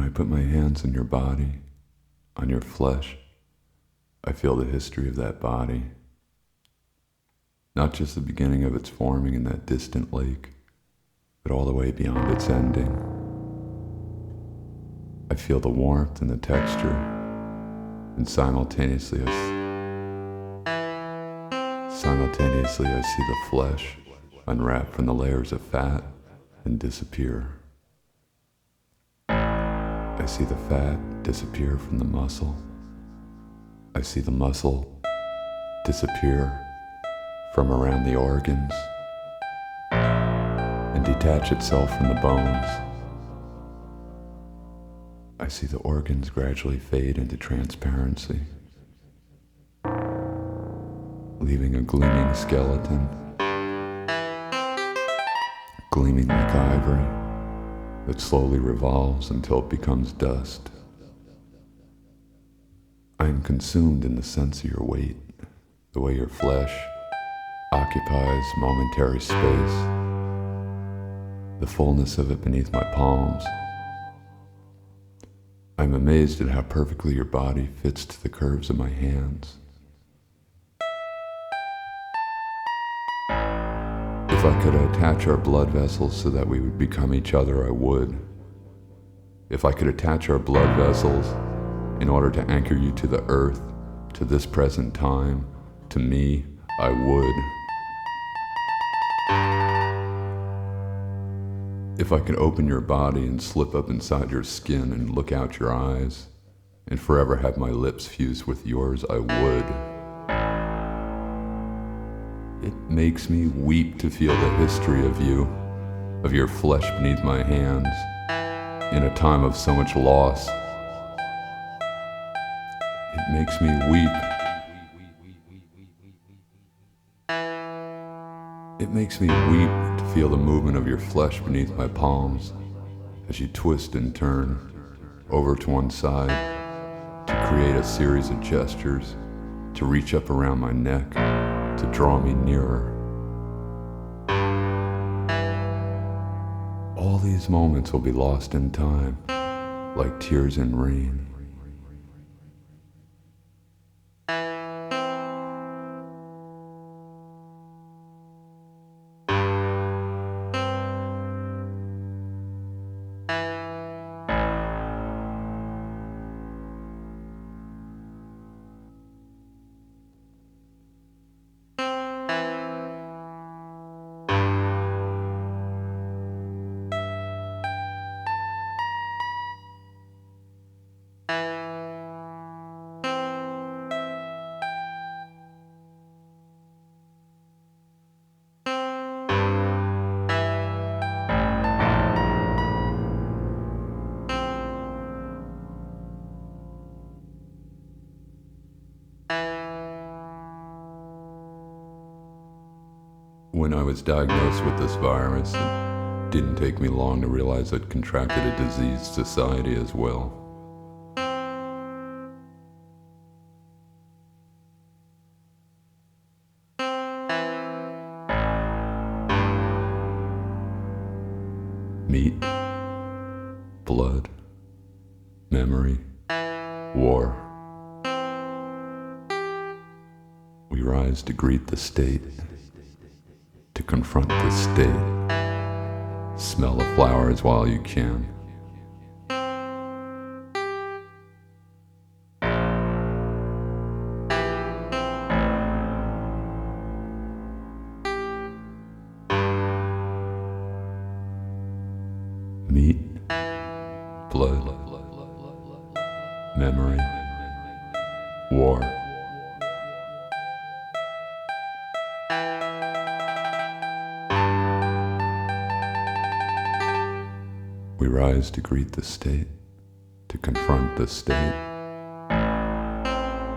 When I put my hands on your body, on your flesh, I feel the history of that body. Not just the beginning of its forming in that distant lake, but all the way beyond its ending. I feel the warmth and the texture, and simultaneously I see the flesh unwrap from the layers of fat and disappear. I see the fat disappear from the muscle. I see the muscle disappear from around the organs and detach itself from the bones. I see the organs gradually fade into transparency, leaving a gleaming skeleton, gleaming like ivory, that slowly revolves until it becomes dust. I am consumed in the sense of your weight, the way your flesh occupies momentary space, the fullness of it beneath my palms. I'm amazed at how perfectly your body fits to the curves of my hands. If I could attach our blood vessels so that we would become each other, I would. If I could attach our blood vessels in order to anchor you to the earth, to this present time, to me, I would. If I could open your body and slip up inside your skin and look out your eyes, and forever have my lips fused with yours, I would. It makes me weep to feel the history of you, of your flesh beneath my hands, in a time of so much loss. It makes me weep. It makes me weep to feel the movement of your flesh beneath my palms as you twist and turn over to one side to create a series of gestures, to reach up around my neck, to draw me nearer. All these moments will be lost in time, like tears in rain. When I was diagnosed with this virus, it didn't take me long to realize I'd contracted a diseased society as well. Meat, blood, memory, war. We rise to greet the state, to confront the state. Smell the flowers while you can. Meat, blood, memory, war. We rise to greet the state, to confront the state.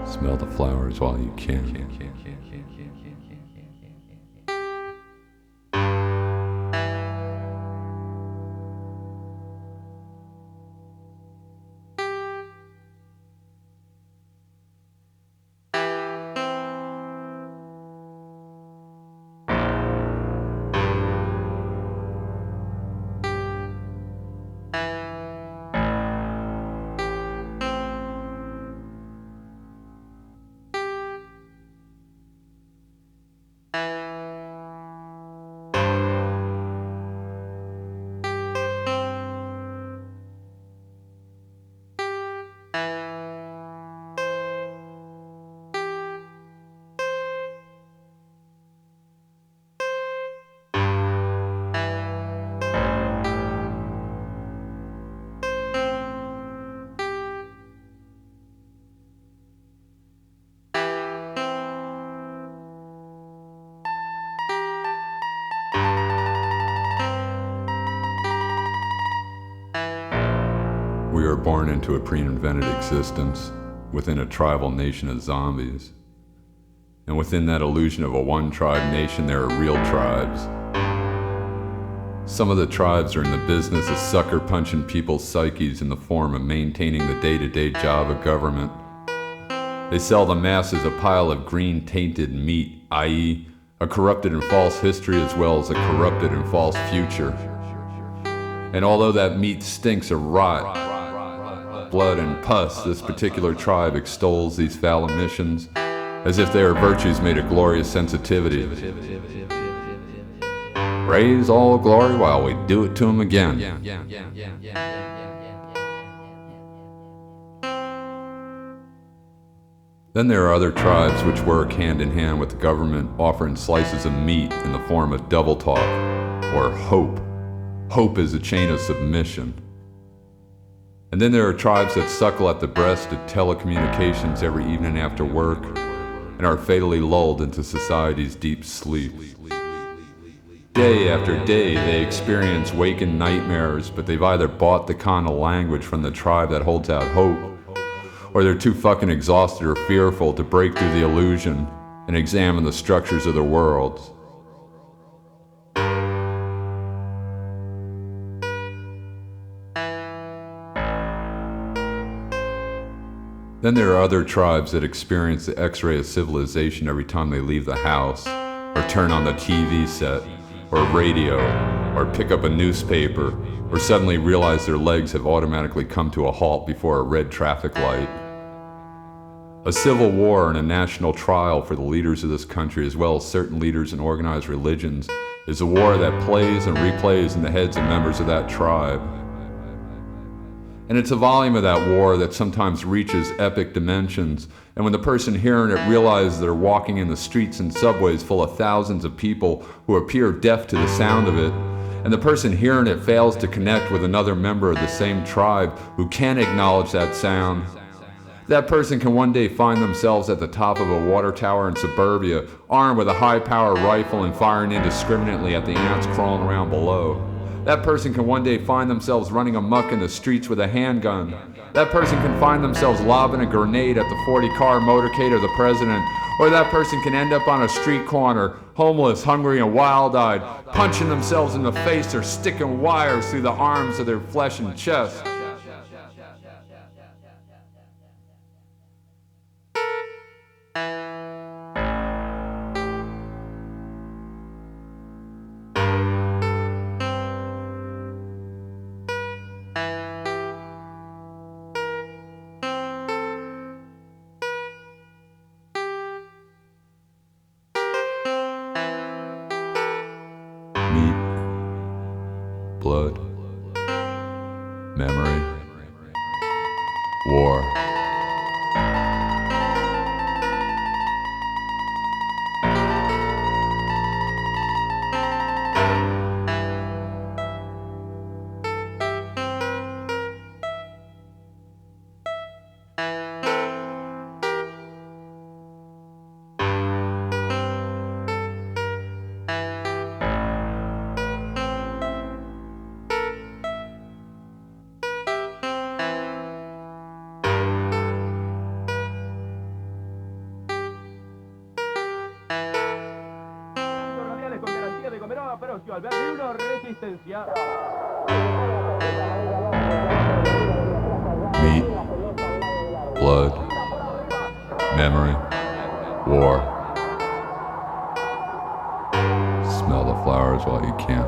Smell the flowers while you can. born into a pre-invented existence within a tribal nation of zombies. And within that illusion of a one-tribe nation, there are real tribes. Some of the tribes are in the business of sucker-punching people's psyches in the form of maintaining the day-to-day job of government. They sell the masses a pile of green tainted meat, i.e., a corrupted and false history as well as a corrupted and false future. And although that meat stinks of rot, blood and pus, this particular tribe extols these foul emissions as if they are virtues made of glorious sensitivity. Praise all glory while we do it to them again. Then there are other tribes which work hand in hand with the government, offering slices of meat in the form of double talk, or hope. Hope is a chain of submission. And then there are tribes that suckle at the breast of telecommunications every evening after work and are fatally lulled into society's deep sleep. Day after day they experience waking nightmares, but they've either bought the kind of language from the tribe that holds out hope, or they're too fucking exhausted or fearful to break through the illusion and examine the structures of their worlds. Then there are other tribes that experience the X-ray of civilization every time they leave the house, or turn on the TV set, or radio, or pick up a newspaper, or suddenly realize their legs have automatically come to a halt before a red traffic light. A civil war and a national trial for the leaders of this country, as well as certain leaders in organized religions, is a war that plays and replays in the heads of members of that tribe. And it's a volume of that war that sometimes reaches epic dimensions, and when the person hearing it realizes they're walking in the streets and subways full of thousands of people who appear deaf to the sound of it, and the person hearing it fails to connect with another member of the same tribe who can acknowledge that sound, that person can one day find themselves at the top of a water tower in suburbia, armed with a high-power rifle and firing indiscriminately at the ants crawling around below. That person can one day find themselves running amok in the streets with a handgun. That person can find themselves lobbing a grenade at the 40-car motorcade of the president. Or that person can end up on a street corner, homeless, hungry, and wild-eyed, punching themselves in the face or sticking wires through the arms of their flesh and chest. Blood, memory, war. Meat, blood, memory, war. Smell the flowers while you can.